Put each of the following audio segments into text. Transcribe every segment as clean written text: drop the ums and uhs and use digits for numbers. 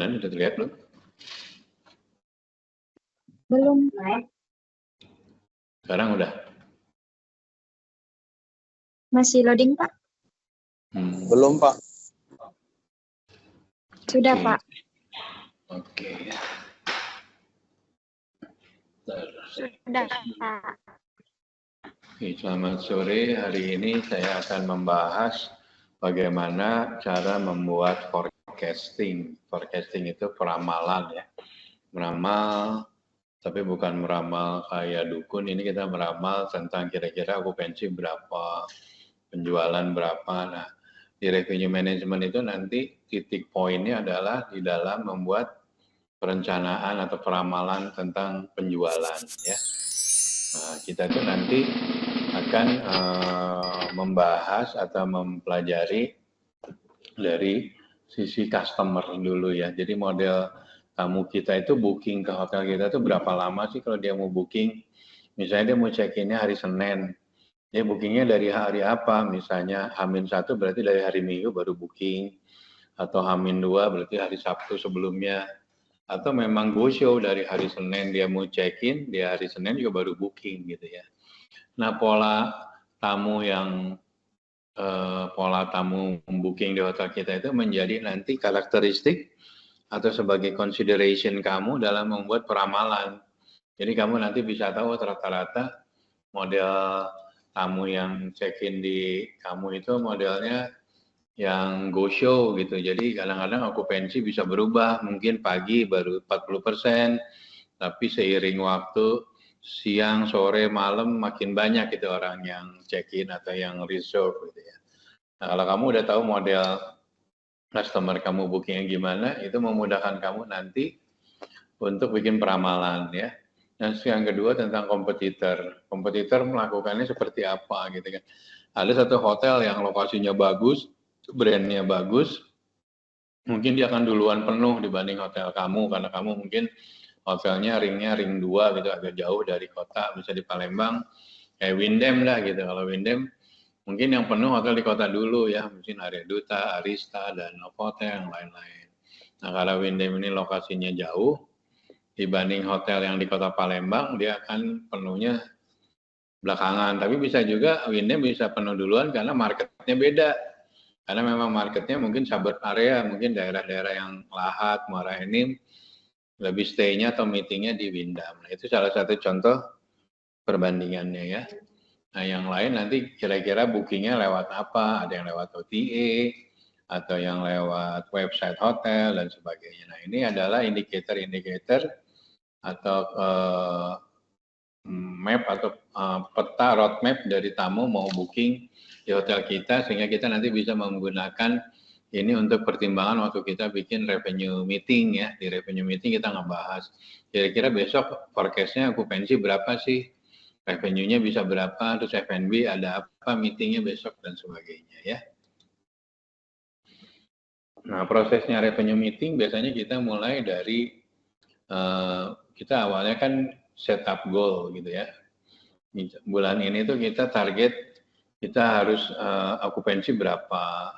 Dan udah terlihat belum? Belum. Sekarang udah? Masih loading, Pak? Belum, Pak. Sudah, Oke. Pak. Oke. Sudah, Pak. Oke, selamat sore. Hari ini saya akan membahas bagaimana cara membuat forecasting. Forecasting itu peramalan ya. Meramal, tapi bukan meramal kayak dukun. Ini kita meramal tentang kira-kira okupansi berapa, penjualan berapa. Nah, di revenue management itu nanti titik poinnya adalah di dalam membuat perencanaan atau peramalan tentang penjualan ya. Nah, kita tuh nanti akan membahas atau mempelajari dari sisi customer dulu ya. Jadi model tamu kita itu booking ke hotel kita itu berapa lama sih kalau dia mau booking? Misalnya dia mau check-in-nya hari Senin, dia bookingnya dari hari apa? Misalnya H-1 berarti dari hari Minggu baru booking, atau H-2 berarti hari Sabtu sebelumnya, atau memang go show dari hari Senin dia mau check-in, dia hari Senin juga baru booking gitu ya. Nah pola tamu booking di hotel kita itu menjadi nanti karakteristik atau sebagai consideration kamu dalam membuat peramalan. Jadi kamu nanti bisa tahu rata-rata model tamu yang check-in di kamu itu modelnya yang go show gitu. Jadi kadang-kadang okupansi bisa berubah, mungkin pagi baru 40%, tapi seiring waktu siang, sore, malam makin banyak itu orang yang check-in atau yang reserve gitu ya. Nah, kalau kamu udah tahu model customer kamu bookingnya gimana, itu memudahkan kamu nanti untuk bikin peramalan ya. Dan yang kedua tentang kompetitor. Kompetitor melakukannya seperti apa gitu kan. Ada satu hotel yang lokasinya bagus, brandnya bagus, mungkin dia akan duluan penuh dibanding hotel kamu, karena kamu mungkin hotelnya ringnya ring 2 gitu, agak jauh dari kota, bisa di Palembang, kayak Windem lah gitu. Kalau Windem mungkin yang penuh hotel di kota dulu ya, mungkin Arya Duta, Arista, dan Novotel, yang lain-lain. Nah kalau Windem ini lokasinya jauh, dibanding hotel yang di kota Palembang, dia akan penuhnya belakangan. Tapi bisa juga Windem bisa penuh duluan karena marketnya beda. Karena memang marketnya mungkin suburb area, mungkin daerah-daerah yang Lahat, Muara Enim, lebih stay-nya atau meeting-nya di Windam. Nah, itu salah satu contoh perbandingannya ya. Nah, yang lain nanti kira-kira bookingnya lewat apa? Ada yang lewat OTA, atau yang lewat website hotel, dan sebagainya. Nah, ini adalah indikator-indikator atau map atau peta roadmap dari tamu mau booking di hotel kita, sehingga kita nanti bisa menggunakan ini untuk pertimbangan waktu kita bikin revenue meeting ya. Di revenue meeting kita ngebahas kira-kira besok forecast-nya okupansi berapa sih, revenue-nya bisa berapa, terus F&B ada apa, meeting-nya besok, dan sebagainya ya. Nah, prosesnya revenue meeting biasanya kita mulai dari, kita awalnya kan setup goal gitu ya. Bulan ini tuh kita target, kita harus okupansi berapa,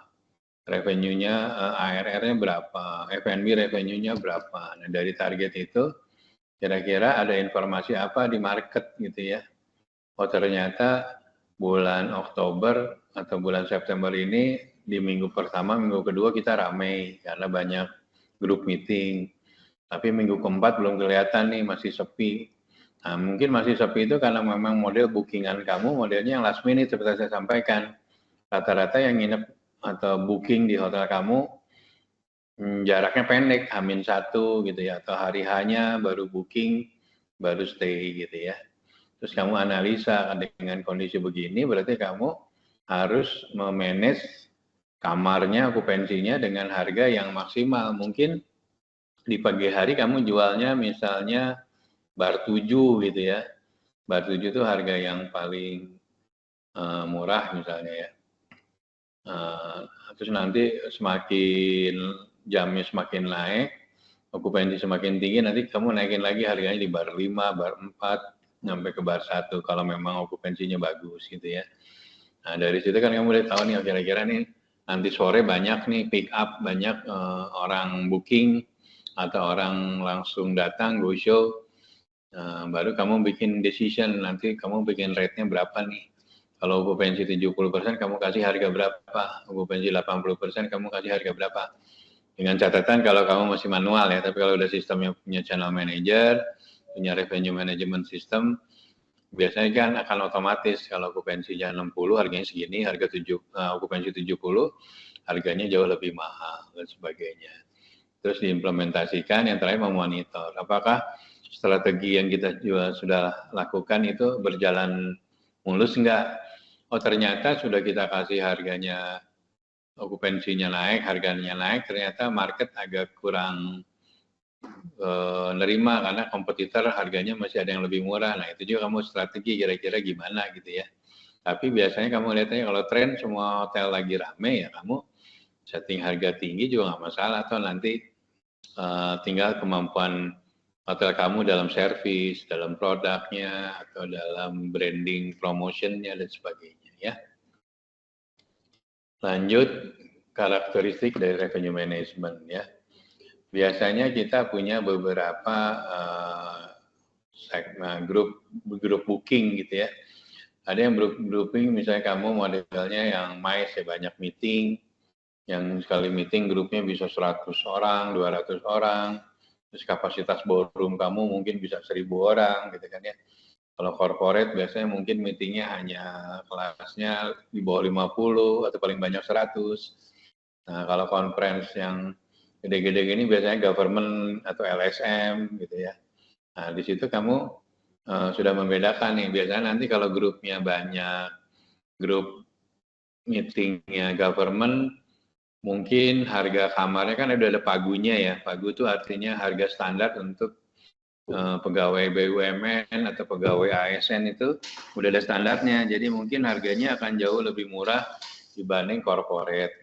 revenue-nya, ARR-nya berapa, F&B revenue-nya berapa. Nah, dari target itu, kira-kira ada informasi apa di market gitu ya. Oh ternyata bulan Oktober atau bulan September ini di minggu pertama, minggu kedua kita ramai karena banyak grup meeting. Tapi minggu keempat belum kelihatan nih, masih sepi. Nah, mungkin masih sepi itu karena memang model bookingan kamu modelnya yang last minute seperti saya sampaikan. Rata-rata yang nginep atau booking di hotel kamu jaraknya pendek, H-1 gitu ya, atau hari hanya baru booking, baru stay gitu ya. Terus kamu analisa dengan kondisi begini, berarti kamu harus memanage kamarnya, okupansinya dengan harga yang maksimal. Mungkin di pagi hari kamu jualnya misalnya bar 7 gitu ya. Bar 7 itu harga yang paling murah misalnya ya. Terus nanti semakin jamnya semakin naik, okupansi semakin tinggi, nanti kamu naikin lagi harganya di bar 5, bar 4, sampai ke bar 1 kalau memang okupansinya bagus gitu ya. Nah dari situ kan kamu udah tahu nih kira-kira nih nanti sore banyak nih pick up, banyak orang booking, atau orang langsung datang go show, baru kamu bikin decision, nanti kamu bikin rate-nya berapa nih. Kalau okupansi 70% kamu kasih harga berapa, okupansi 80% kamu kasih harga berapa. Dengan catatan kalau kamu masih manual ya, tapi kalau udah sistemnya punya channel manager, punya revenue management system, biasanya kan akan otomatis kalau okupansinya 60 harganya segini, okupansi 70 harganya jauh lebih mahal dan sebagainya. Terus diimplementasikan, yang terakhir memonitor apakah strategi yang kita juga sudah lakukan itu berjalan mulus enggak. Oh ternyata sudah kita kasih harganya, okupansinya naik, harganya naik, ternyata market agak kurang nerima karena kompetitor harganya masih ada yang lebih murah. Nah itu juga kamu strategi kira-kira gimana gitu ya. Tapi biasanya kamu lihatnya kalau tren semua hotel lagi rame ya kamu setting harga tinggi juga nggak masalah, atau nanti tinggal kemampuan hotel kamu dalam servis, dalam produknya, atau dalam branding promotionnya dan sebagainya ya. Lanjut, karakteristik dari revenue management ya. Biasanya kita punya beberapa grup booking gitu ya. Ada yang grouping misalnya kamu modelnya yang MICE ya, banyak meeting, yang sekali meeting grupnya bisa 100 orang, 200 orang, terus kapasitas ballroom kamu mungkin bisa 1000 orang gitu kan ya. Kalau corporate biasanya mungkin meetingnya hanya kelasnya di bawah 50 atau paling banyak 100. Nah kalau conference yang gede-gede gini biasanya government atau LSM gitu ya. Nah di situ kamu sudah membedakan nih, biasanya nanti kalau grupnya banyak, grup meetingnya government, mungkin harga kamarnya kan udah ada pagunya ya. Pagu itu artinya harga standar untuk pegawai BUMN atau pegawai ASN itu udah ada standarnya. Jadi mungkin harganya akan jauh lebih murah dibanding corporate.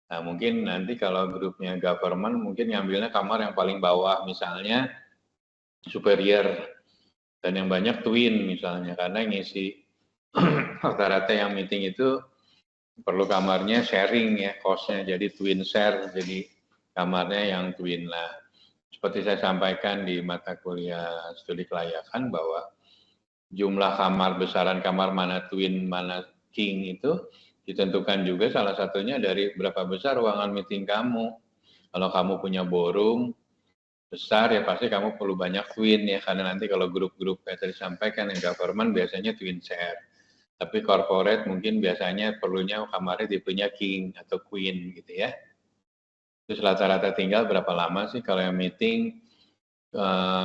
Nah mungkin nanti kalau grupnya government mungkin ngambilnya kamar yang paling bawah misalnya superior, dan yang banyak twin misalnya, karena ngisi rata-rata yang meeting itu perlu kamarnya sharing ya, cost-nya jadi twin share, jadi kamarnya yang twin lah. Seperti saya sampaikan di mata kuliah studi kelayakan bahwa jumlah kamar, besaran kamar mana twin mana king itu ditentukan juga salah satunya dari berapa besar ruangan meeting kamu. Kalau kamu punya ballroom besar ya pasti kamu perlu banyak twin ya, karena nanti kalau grup-grup kayak tadi sampaikan yang government biasanya twin share. Tapi corporate mungkin biasanya perlunya kamarnya tipenya king atau queen gitu ya. Terus rata-rata tinggal berapa lama sih kalau yang meeting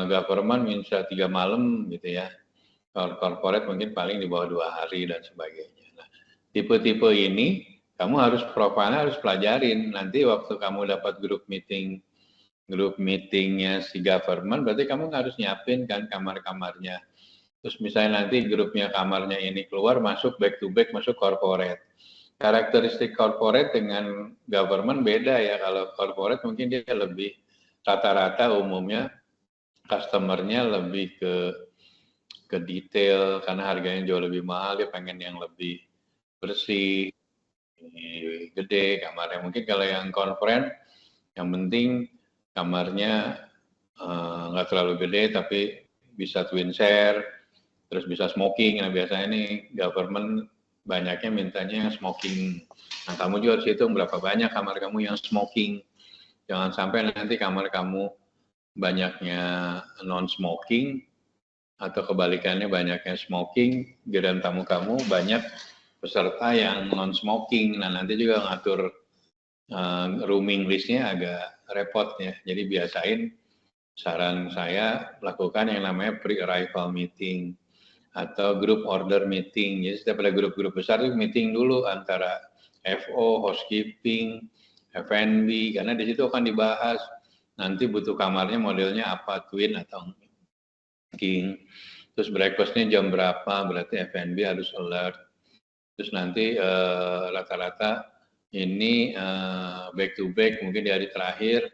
government bisa 3 malam gitu ya. Kalau corporate mungkin paling di bawah 2 hari dan sebagainya. Nah, tipe-tipe ini kamu harus profilnya harus pelajarin. Nanti waktu kamu dapat grup meetingnya si government, berarti kamu harus nyiapin kan kamar-kamarnya. Terus misalnya nanti grupnya kamarnya ini keluar, masuk back to back, masuk corporate. Karakteristik corporate dengan government beda ya. Kalau corporate mungkin dia lebih rata-rata umumnya customer-nya lebih ke detail, karena harganya jauh lebih mahal, dia pengen yang lebih bersih, gede kamarnya. Mungkin kalau yang conference, yang penting kamarnya nggak terlalu gede tapi bisa twin share, terus bisa smoking. Nah biasanya ini government banyaknya mintanya smoking. Nah kamu juga harus hitung berapa banyak kamar kamu yang smoking. Jangan sampai nanti kamar kamu banyaknya non smoking atau kebalikannya banyaknya smoking, giliran tamu kamu banyak peserta yang non smoking. Nah nanti juga ngatur rooming listnya agak repot ya. Jadi biasain, saran saya lakukan yang namanya pre-arrival meeting atau group order meeting. Jadi setiap ada grup-grup besar itu meeting dulu antara FO, housekeeping, F&B, karena di situ akan dibahas nanti butuh kamarnya modelnya apa, twin atau king. Terus breakfastnya jam berapa, berarti F&B harus alert. Terus nanti rata-rata ini back to back, mungkin di hari terakhir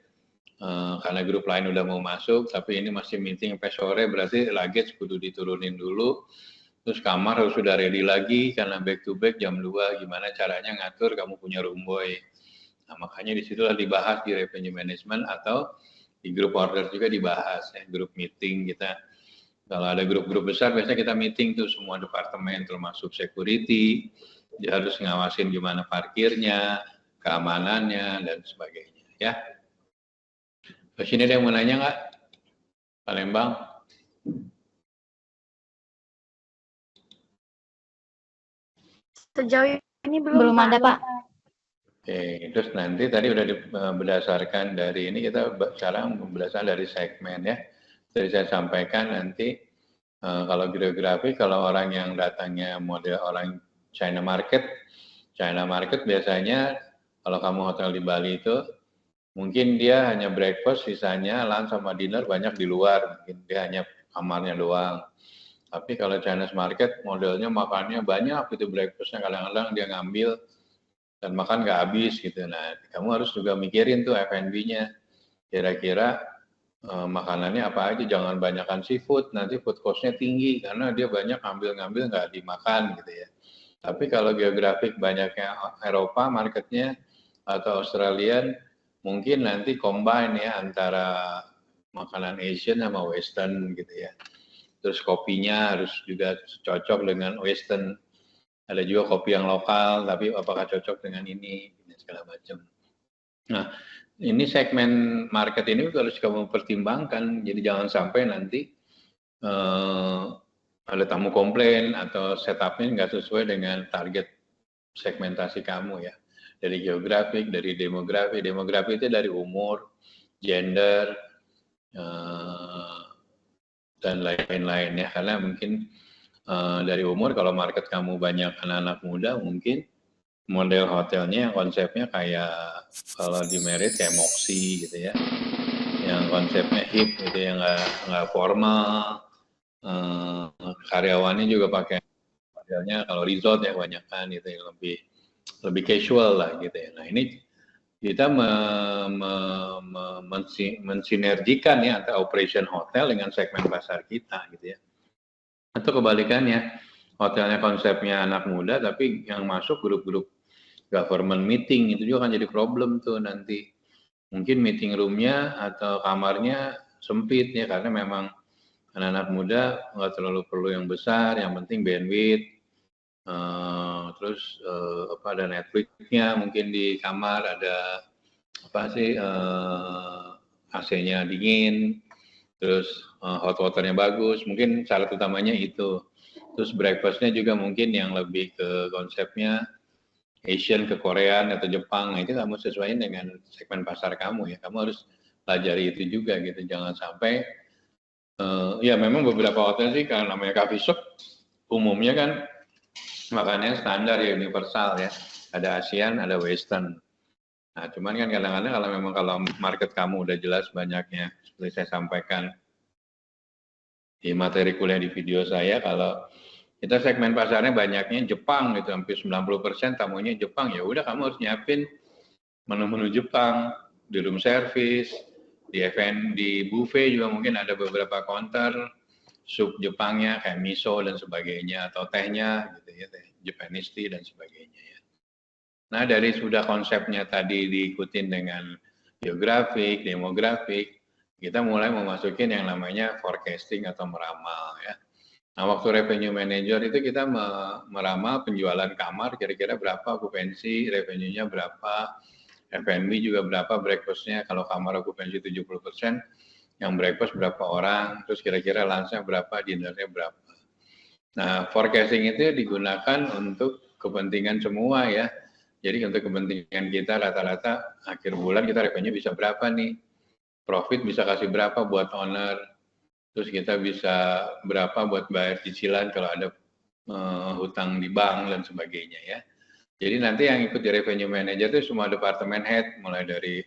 karena grup lain udah mau masuk, tapi ini masih meeting sampai sore, berarti luggage kudu diturunin dulu. Terus kamar harus sudah ready lagi karena back to back jam 2, gimana caranya ngatur kamu punya room boy. Nah, makanya disitulah dibahas di revenue management atau di grup order juga dibahas ya, grup meeting kita. Kalau ada grup-grup besar biasanya kita meeting tuh semua departemen termasuk security, dia harus ngawasin gimana parkirnya, keamanannya dan sebagainya ya. Ke sini ada yang mau nanya nggak? Palembang? Sejauh ini belum ada, Pak. Oke, terus nanti tadi udah berdasarkan dari ini kita sekarang berdasarkan dari segmen ya. Jadi saya sampaikan nanti kalau geografi, kalau orang yang datangnya model orang China market biasanya kalau kamu hotel di Bali itu mungkin dia hanya breakfast, sisanya lunch sama dinner banyak di luar, mungkin dia hanya kamarnya doang. Tapi kalau Chinese market modelnya makannya banyak, itu breakfastnya kadang-kadang dia ngambil dan makan nggak habis gitu. Nah, kamu harus juga mikirin tuh F&B-nya. Kira-kira makanannya apa aja, jangan banyakkan seafood, nanti food cost-nya tinggi karena dia banyak ngambil-ngambil nggak dimakan gitu ya. Tapi kalau geografik banyaknya Eropa marketnya atau Australian, mungkin nanti combine ya antara makanan Asian sama Western gitu ya. Terus kopinya harus juga cocok dengan Western. Ada juga kopi yang lokal, tapi apakah cocok dengan ini, segala macam. Nah, ini segmen market ini harus kamu pertimbangkan, jadi jangan sampai nanti ada tamu komplain atau setupnya nggak sesuai dengan target segmentasi kamu ya. Dari geografik, dari demografi. Demografi itu dari umur, gender, dan lain-lain ya. Karena mungkin dari umur, kalau market kamu banyak anak-anak muda, mungkin model hotelnya yang konsepnya kayak kalau di Marriott kayak Moxy gitu ya, yang konsepnya hip gitu ya, nggak formal, karyawannya juga pakai modelnya kalau resort ya kebanyakan gitu ya, lebih casual lah gitu ya. Nah ini kita mensinergikan ya antara operation hotel dengan segmen pasar kita gitu ya. Atau kebalikannya, hotelnya konsepnya anak muda, tapi yang masuk grup-grup government meeting, itu juga kan jadi problem tuh nanti. Mungkin meeting room-nya atau kamarnya sempit ya, karena memang anak-anak muda nggak terlalu perlu yang besar, yang penting bandwidth, terus ada Netflix-nya mungkin di kamar, ada AC-nya dingin, terus hot waternya bagus, mungkin syarat utamanya itu. Terus breakfast-nya juga mungkin yang lebih ke konsepnya Asian ke Korean atau Jepang. Nah, itu kamu sesuaikan dengan segmen pasar kamu ya. Kamu harus pelajari itu juga gitu. Jangan sampai ya memang beberapa hotel sih karena namanya coffee shop umumnya kan makannya standar ya, universal ya. Ada Asian, ada Western. Nah, cuman kan kadang-kadang kalau market kamu udah jelas banyaknya, seperti saya sampaikan di materi kuliah di video saya, kalau kita segmen pasarnya banyaknya Jepang gitu, hampir 90% tamunya Jepang, ya udah kamu harus nyiapin menu-menu Jepang di room service, di event, di buffet juga mungkin ada beberapa counter sup Jepangnya kayak miso dan sebagainya, atau tehnya gitu ya, teh Japanese tea dan sebagainya ya. Nah, dari sudah konsepnya tadi diikutin dengan geografik, demografik, kita mulai memasukin yang namanya forecasting atau meramal ya. Nah, waktu revenue manager itu kita meramal penjualan kamar, kira-kira berapa okupansi, revenue-nya berapa, F&B juga berapa, breakfast-nya, kalau kamar okupansi 70%, yang breakfast berapa orang, terus kira-kira lunch-nya berapa, dinner-nya berapa. Nah, forecasting itu digunakan untuk kepentingan semua ya. Jadi untuk kepentingan kita rata-rata akhir bulan kita revenue bisa berapa nih, profit bisa kasih berapa buat owner, terus kita bisa berapa buat bayar cicilan kalau ada hutang di bank dan sebagainya ya. Jadi nanti yang ikut di revenue manager itu semua departemen head, mulai dari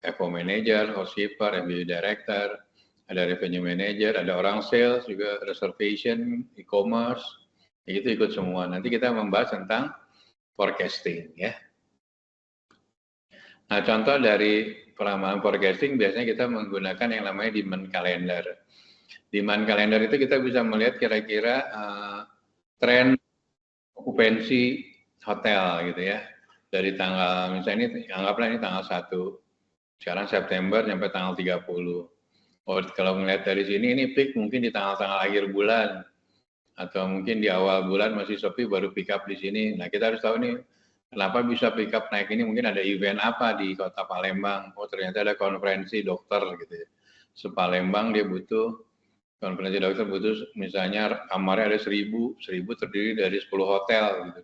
FO manager, housekeeper, MBA director, ada revenue manager, ada orang sales juga, reservation, e-commerce, itu ikut semua. Nanti kita membahas tentang forecasting ya. Nah, contoh dari peramalan forecasting biasanya kita menggunakan yang namanya demand calendar. Demand calendar itu kita bisa melihat kira-kira tren okupansi hotel gitu ya. Dari tanggal, misalnya ini anggaplah ini tanggal 1 Sekarang September sampai tanggal 30. Oh, kalau melihat dari sini ini peak mungkin di tanggal-tanggal akhir bulan atau mungkin di awal bulan masih sepi baru pick up di sini. Nah, kita harus tahu nih kenapa bisa pick up naik ini, mungkin ada event apa di Kota Palembang. Oh, ternyata ada konferensi dokter gitu ya. Sepalembang dia butuh konferensi dokter, butuh misalnya kamarnya ada 1000 terdiri dari 10 hotel gitu.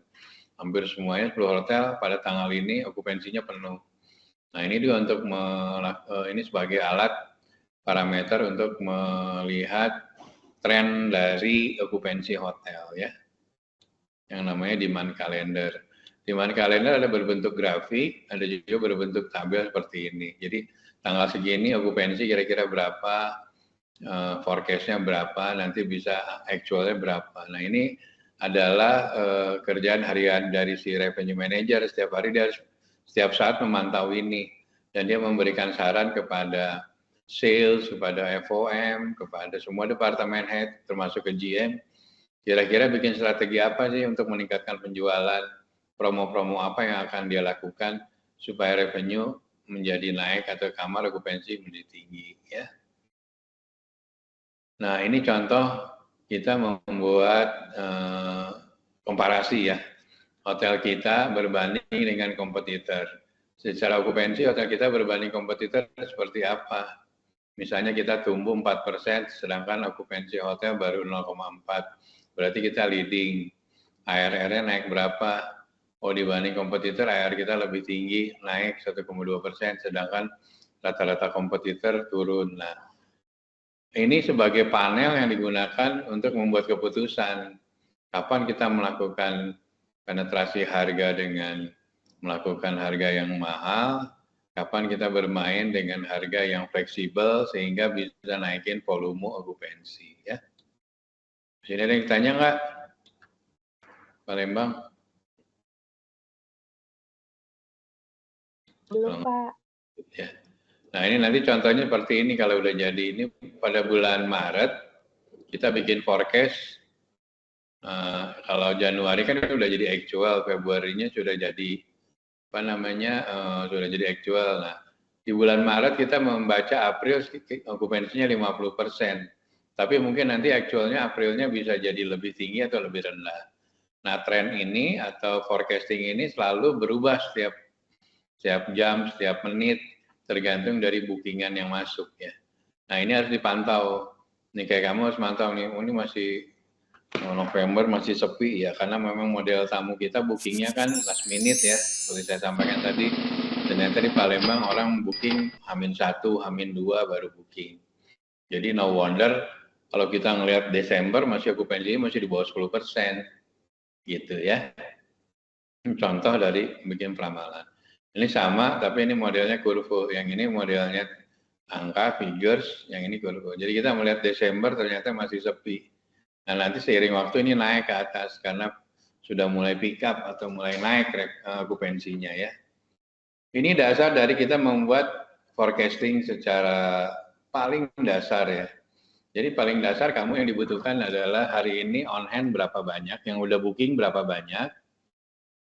Hampir semuanya 10 hotel pada tanggal ini okupansinya penuh. Nah, ini juga untuk ini sebagai alat parameter untuk melihat tren dari okupansi hotel ya, yang namanya demand calendar. Demand calendar ada berbentuk grafik, ada juga berbentuk tabel seperti ini. Jadi tanggal segini okupansi kira-kira berapa, forecast-nya berapa, nanti bisa actual-nya berapa. Nah, ini adalah kerjaan harian dari si revenue manager. Setiap hari dia harus setiap saat memantau ini, dan dia memberikan saran kepada sales, kepada FOM, kepada semua departemen head, termasuk ke GM, kira-kira bikin strategi apa sih untuk meningkatkan penjualan, promo-promo apa yang akan dia lakukan supaya revenue menjadi naik atau kamar okupansi menjadi tinggi ya. Nah, ini contoh kita membuat komparasi ya, hotel kita berbanding dengan kompetitor. Secara okupansi hotel kita berbanding kompetitor seperti apa? Misalnya kita tumbuh 4%, sedangkan okupansi hotel baru 0,4. Berarti kita leading. ARR-nya naik berapa? Oh, dibanding kompetitor ARR kita lebih tinggi, naik 1,2%, sedangkan rata-rata kompetitor turun. Nah, ini sebagai panel yang digunakan untuk membuat keputusan kapan kita melakukan penetrasi harga dengan melakukan harga yang mahal, kapan kita bermain dengan harga yang fleksibel sehingga bisa naikin volume okupansi ya. Sini ada yang tanya nggak? Palembang? Belum, Pak. Ya. Nah, ini nanti contohnya seperti ini kalau udah jadi. Ini pada bulan Maret kita bikin forecast. Kalau Januari kan udah jadi actual, Februarinya sudah jadi apa namanya, sudah jadi actual. Nah, di bulan Maret kita membaca April okupansinya 50%. Tapi mungkin nanti actualnya Aprilnya bisa jadi lebih tinggi atau lebih rendah. Nah, tren ini atau forecasting ini selalu berubah setiap jam, setiap menit, tergantung dari bookingan yang masuk ya. Nah, ini harus dipantau. Nih kayak kamu harus mantau nih, ini masih November masih sepi ya, karena memang model tamu kita bookingnya kan last minute ya, seperti saya sampaikan tadi. Ternyata di Palembang orang booking H-1, H-2 baru booking. Jadi no wonder kalau kita ngelihat Desember masih okupansinya masih di bawah 10%, gitu ya. Contoh dari bikin peramalan. Ini sama, tapi ini modelnya kurva. Yang ini modelnya angka, figures, yang ini kurva. Jadi kita melihat Desember ternyata masih sepi. Nah, nanti seiring waktu ini naik ke atas karena sudah mulai pick up atau mulai naik okupansinya ya. Ini dasar dari kita membuat forecasting secara paling dasar ya. Jadi paling dasar kamu yang dibutuhkan adalah hari ini on hand berapa banyak, yang udah booking berapa banyak,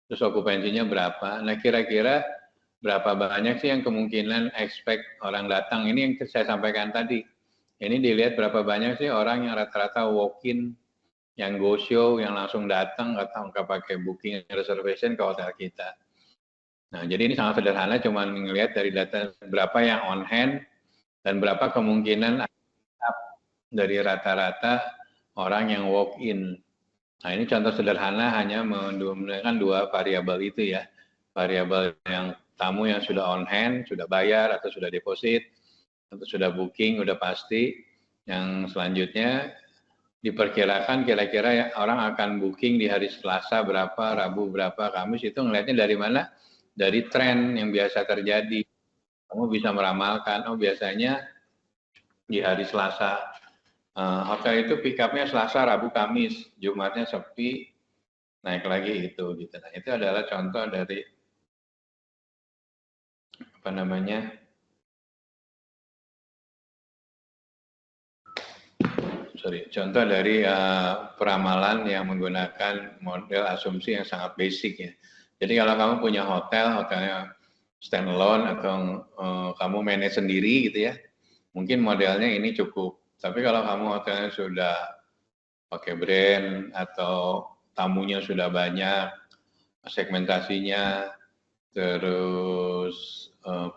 terus okupansinya berapa. Nah, kira-kira berapa banyak sih yang kemungkinan expect orang datang. Ini yang saya sampaikan tadi. Ini dilihat berapa banyak sih orang yang rata-rata walk-in, yang go show, yang langsung datang, nggak pakai booking reservation ke hotel kita. Nah, jadi ini sangat sederhana, cuma ngelihat dari data berapa yang on hand dan berapa kemungkinan dari rata-rata orang yang walk-in. Nah, ini contoh sederhana hanya menggunakan dua variabel itu ya. Variabel yang tamu yang sudah on hand, sudah bayar atau sudah deposit, atau sudah booking, udah pasti. Yang selanjutnya diperkirakan kira-kira orang akan booking di hari Selasa berapa, Rabu berapa, Kamis, itu ngelihatnya dari mana? Dari tren yang biasa terjadi. Kamu bisa meramalkan, oh biasanya di hari Selasa hotel itu pick up-nya Selasa, Rabu, Kamis, Jumatnya sepi, naik lagi itu gitu. Nah, itu adalah contoh dari apa namanya? Contoh dari peramalan yang menggunakan model asumsi yang sangat basic ya. Jadi kalau kamu punya hotel, hotelnya standalone atau kamu manage sendiri gitu ya, mungkin modelnya ini cukup. Tapi kalau kamu hotelnya sudah pakai brand atau tamunya sudah banyak, segmentasinya, terus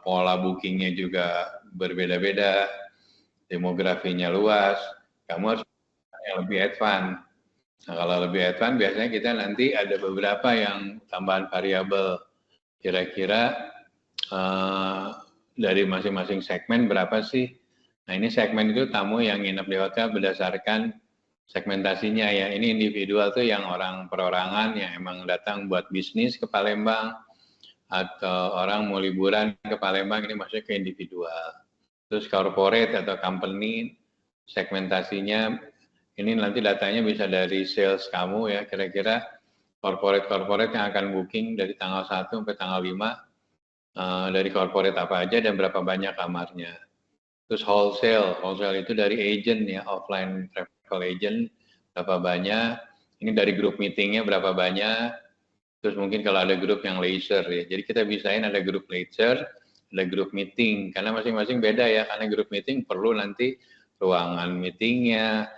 pola bookingnya juga berbeda-beda, demografinya luas, kamu harus yang lebih advance. Nah, kalau lebih advance biasanya kita nanti ada beberapa yang tambahan variabel. Kira-kira dari masing-masing segmen berapa sih? Nah, ini segmen itu tamu yang nginep di hotel berdasarkan segmentasinya ya. Ini individual tuh yang orang perorangan yang emang datang buat bisnis ke Palembang, atau orang mau liburan ke Palembang, ini maksudnya ke individual. Terus corporate atau company, segmentasinya ini nanti datanya bisa dari sales kamu ya, kira-kira corporate yang akan booking dari tanggal 1 sampai tanggal 5, dari corporate apa aja dan berapa banyak kamarnya. Terus wholesale itu dari agent ya, offline travel agent berapa banyak, ini dari grup meetingnya berapa banyak, terus mungkin kalau ada grup yang leisure ya, jadi kita bisain ada grup leisure, ada grup meeting, karena masing-masing beda ya, karena grup meeting perlu nanti ruangan meetingnya,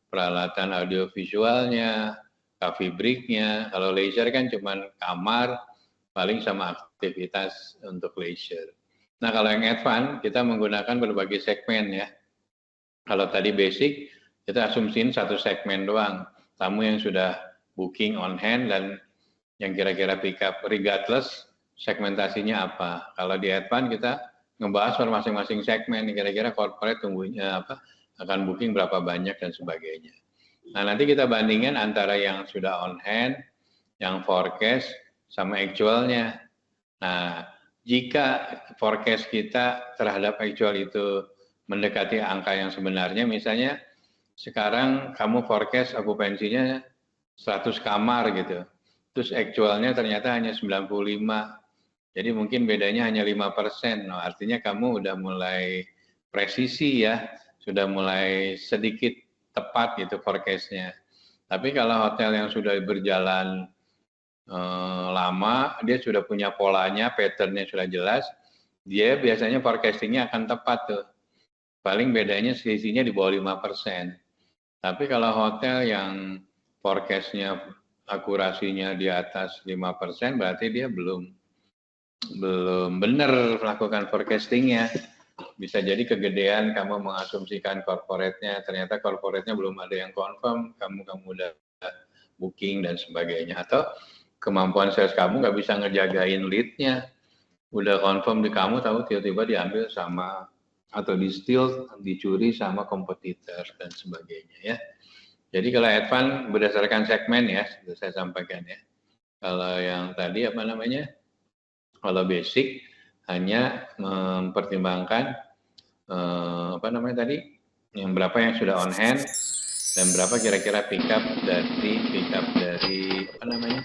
peralatan audio visualnya, coffee break-nya. Kalau leisure kan cuma kamar, paling sama aktivitas untuk leisure. Nah, kalau yang advance, kita menggunakan berbagai segmen ya. Kalau tadi basic, kita asumsiin satu segmen doang. Tamu yang sudah booking on hand dan yang kira-kira pick up regardless segmentasinya apa. Kalau di advance kita ngebahas per masing-masing segmen, kira-kira corporate tunggunya apa, akan booking berapa banyak dan sebagainya. Nah, nanti kita bandingkan antara yang sudah on hand, yang forecast, sama actualnya. Nah, jika forecast kita terhadap actual itu mendekati angka yang sebenarnya, misalnya sekarang kamu forecast okupansinya 100 kamar gitu, terus actualnya ternyata hanya 95, jadi mungkin bedanya hanya 5%. Nah, artinya kamu udah mulai presisi ya, sudah mulai sedikit tepat gitu forecast-nya. Tapi kalau hotel yang sudah berjalan lama, dia sudah punya polanya, pattern-nya sudah jelas, dia biasanya forecasting-nya akan tepat tuh. Paling bedanya selisihnya di bawah 5%. Tapi kalau hotel yang forecast-nya akurasinya di atas 5%, berarti dia belum benar melakukan forecasting-nya. Bisa jadi kegedean kamu mengasumsikan corporate-nya, ternyata corporate-nya belum ada yang confirm, kamu udah booking dan sebagainya. Atau kemampuan sales kamu nggak bisa ngejagain lead-nya, udah confirm di kamu, tahu tiba-tiba diambil sama atau di steal, dicuri sama kompetitor dan sebagainya ya. Jadi kalau advance berdasarkan segmen ya, sudah saya sampaikan ya. Kalau yang tadi apa namanya, kalau basic hanya mempertimbangkan apa namanya tadi, yang berapa yang sudah on hand dan berapa kira-kira pick up dari apa namanya,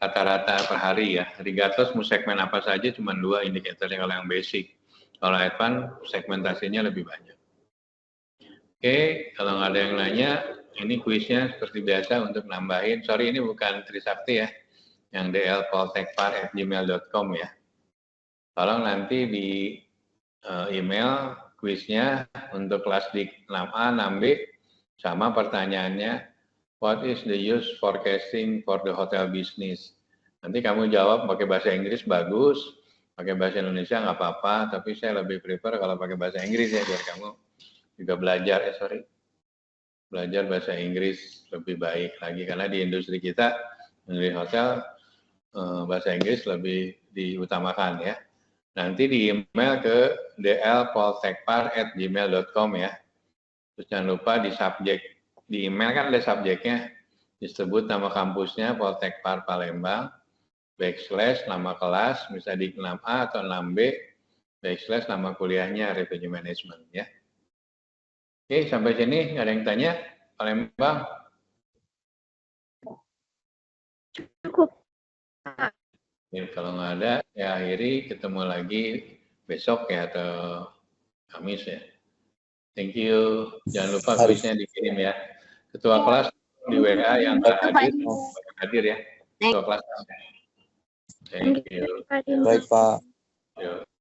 rata-rata per hari ya. Regardless mau segmen apa saja, cuma 2 indikatornya kalau yang basic. Kalau advance segmentasinya lebih banyak. Oke, kalau nggak ada yang nanya, ini kuisnya seperti biasa untuk nambahin. Sorry, ini bukan Trisakti ya, yang dlpoltekpar@gmail.com ya. Tolong nanti di email kuisnya untuk kelas di 6A, 6B, sama pertanyaannya, what is the use forecasting for the hotel business? Nanti kamu jawab pakai bahasa Inggris bagus, pakai bahasa Indonesia nggak apa-apa, tapi saya lebih prefer kalau pakai bahasa Inggris ya, biar kamu juga belajar, belajar bahasa Inggris lebih baik lagi, karena di industri kita, di hotel, bahasa Inggris lebih diutamakan ya. Nanti di email ke dlpoltekpar@gmail.com ya. Terus jangan lupa di subjek, di email kan ada subjeknya, disebut nama kampusnya Poltekpar Palembang, / nama kelas, bisa di 6A atau 6B, / nama kuliahnya Revenue Management ya. Oke, sampai sini nggak ada yang tanya, Palembang? Cukup. Ya, kalau nggak ada, ya akhiri, ketemu lagi besok ya, atau Kamis ya. Thank you. Jangan lupa kuisnya dikirim ya. Ketua kelas di WA yang hadir ya. Ketua kelas. Thank you. Baik, Pak. Yuk.